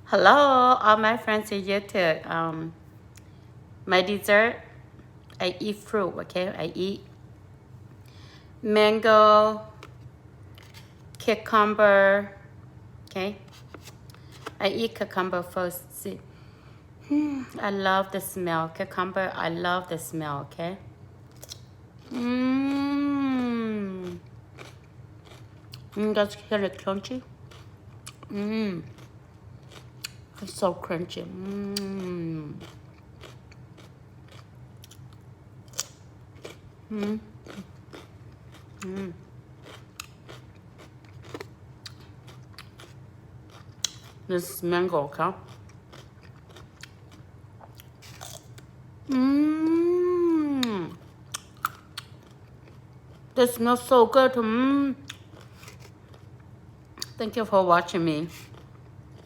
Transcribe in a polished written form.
Hello, all my friends in YouTube. My dessert, I eat fruit, okay? I eat mango, cucumber, okay? I eat cucumber first. See, I love the smell. Cucumber, I love the smell, okay? Mmm. Guys, hear it crunchy? Mmm. It's so crunchy. Mmm. Mmm. Mmm. This is mango, okay? Mmm. This smells so good. Mmm. Thank you for watching me.